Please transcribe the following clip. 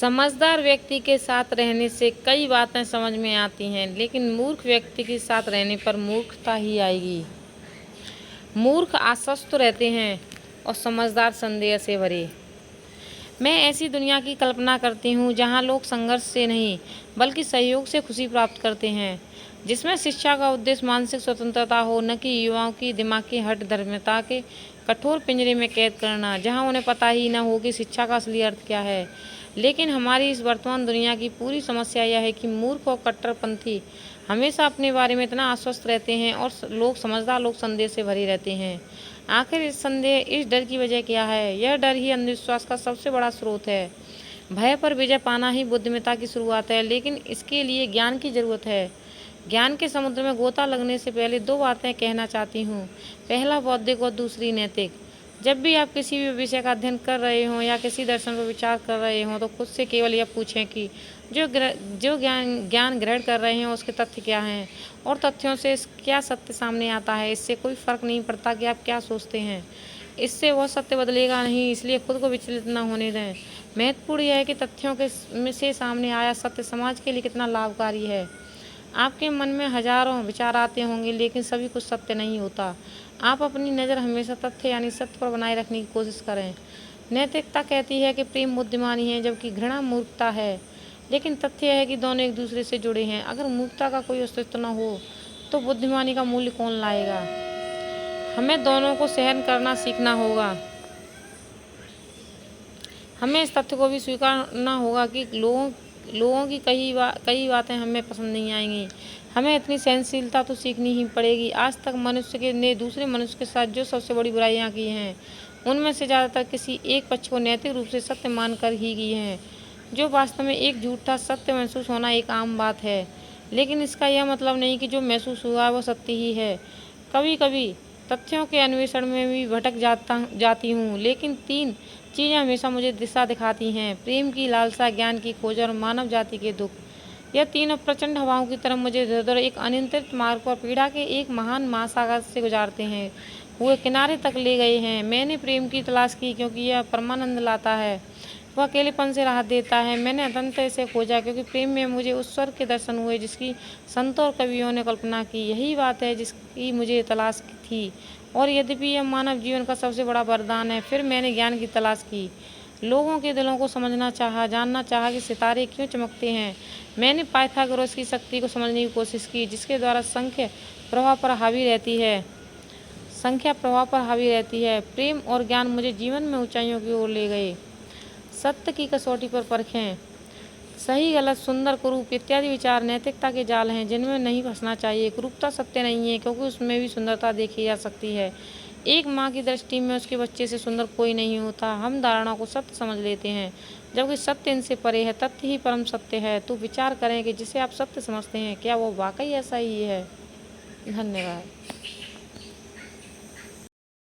समझदार व्यक्ति के साथ रहने से कई बातें समझ में आती हैं, लेकिन मूर्ख व्यक्ति के साथ रहने पर मूर्खता ही आएगी। मूर्ख आश्वस्त रहते हैं और समझदार संदेह से भरे। मैं ऐसी दुनिया की कल्पना करती हूँ जहाँ लोग संघर्ष से नहीं बल्कि सहयोग से खुशी प्राप्त करते हैं, जिसमें शिक्षा का उद्देश्य मानसिक स्वतंत्रता हो, न कि युवाओं की दिमागी हठधर्मिता के कठोर पिंजरे में कैद करना, जहाँ उन्हें पता ही न हो कि शिक्षा का असली अर्थ क्या है। लेकिन हमारी इस वर्तमान दुनिया की पूरी समस्या यह है कि मूर्ख और कट्टरपंथी हमेशा अपने बारे में इतना आश्वस्त रहते हैं और समझदार लोग संदेह से भरे रहते हैं। आखिर इस डर की वजह क्या है? यह डर ही अंधविश्वास का सबसे बड़ा स्रोत है। भय पर विजय पाना ही बुद्धिमत्ता की शुरुआत है, लेकिन इसके लिए ज्ञान की जरूरत है। ज्ञान के समुद्र में गोता लगने से पहले दो बातें कहना चाहती हूँ। पहला बौद्धिक और दूसरी नैतिक। जब भी आप किसी भी विषय का अध्ययन कर रहे हों या किसी दर्शन पर विचार कर रहे हों, तो खुद से केवल यह पूछें कि जो ज्ञान ग्रहण कर रहे हैं उसके तथ्य क्या हैं और तथ्यों से क्या सत्य सामने आता है। इससे कोई फर्क नहीं पड़ता कि आप क्या सोचते हैं, इससे वह सत्य बदलेगा नहीं, इसलिए खुद को विचलित न होने दें। महत्वपूर्ण यह है कि तथ्यों से सामने आया सत्य समाज के लिए कितना लाभकारी है। आपके मन में हजारों विचार आते होंगे, लेकिन सभी कुछ सत्य नहीं होता। आप अपनी नज़र हमेशा तथ्य यानी सत्य पर बनाए रखने की कोशिश करें। नैतिकता कहती है कि प्रेम बुद्धिमानी है, जबकि घृणा मूर्खता है। लेकिन तथ्य यह है कि दोनों एक दूसरे से जुड़े हैं। अगर मूर्खता का कोई अस्तित्व न हो तो बुद्धिमानी का मूल्य कौन लाएगा? हमें दोनों को सहन करना सीखना होगा। हमें इस तथ्य को भी स्वीकारना होगा कि लोगों की कई बातें हमें पसंद नहीं आएंगी। हमें इतनी सहनशीलता तो सीखनी ही पड़ेगी। आज तक मनुष्य ने दूसरे मनुष्य के साथ जो सबसे बड़ी बुराइयां की हैं, उनमें से ज़्यादातर किसी एक पक्ष को नैतिक रूप से सत्य मानकर ही की हैं, जो वास्तव में एक झूठा सत्य महसूस होना एक आम बात है। लेकिन इसका यह मतलब नहीं कि जो महसूस हुआ वो सत्य ही है। कभी कभी तथ्यों के अन्वेषण में भी भटक जाती हूँ, लेकिन तीन चीज़ें हमेशा मुझे दिशा दिखाती हैं: प्रेम की लालसा, ज्ञान की खोज और मानव जाति के दुख। यह तीनों प्रचंड हवाओं की तरह मुझे इधर-उधर एक अनियंत्रित मार्ग पर पीड़ा के एक महान महासागर से गुजारते हैं हुए किनारे तक ले गए हैं। मैंने प्रेम की तलाश की क्योंकि यह परमानंद लाता है, वह अकेलेपन से राहत देता है। मैंने अनंत से खोजा क्योंकि प्रेम में मुझे उस स्वर्ग के दर्शन हुए जिसकी संतों और कवियों ने कल्पना की। यही बात है जिसकी मुझे तलाश थी, और यद्यपि यह मानव जीवन का सबसे बड़ा वरदान है। फिर मैंने ज्ञान की तलाश की, लोगों के दिलों को समझना चाहा, जानना चाहा कि सितारे क्यों चमकते हैं। मैंने पाइथागोरस की शक्ति को समझने की कोशिश की, जिसके द्वारा संख्या प्रवाह पर हावी रहती है। प्रेम और ज्ञान मुझे जीवन में ऊंचाइयों की ओर ले गए। सत्य की कसौटी पर परखें। सही गलत, सुंदर कुरूप इत्यादि विचार नैतिकता के जाल हैं जिनमें नहीं फंसना चाहिए। कुरूपता सत्य नहीं है, क्योंकि उसमें भी सुंदरता देखी जा सकती है। एक माँ की दृष्टि में उसके बच्चे से सुंदर कोई नहीं होता। हम धारणाओं को सत्य समझ लेते हैं, जबकि सत्य इनसे परे है। तथ्य ही परम सत्य है। तो विचार करें कि जिसे आप सत्य समझते हैं, क्या वो वाकई ऐसा ही है? धन्यवाद।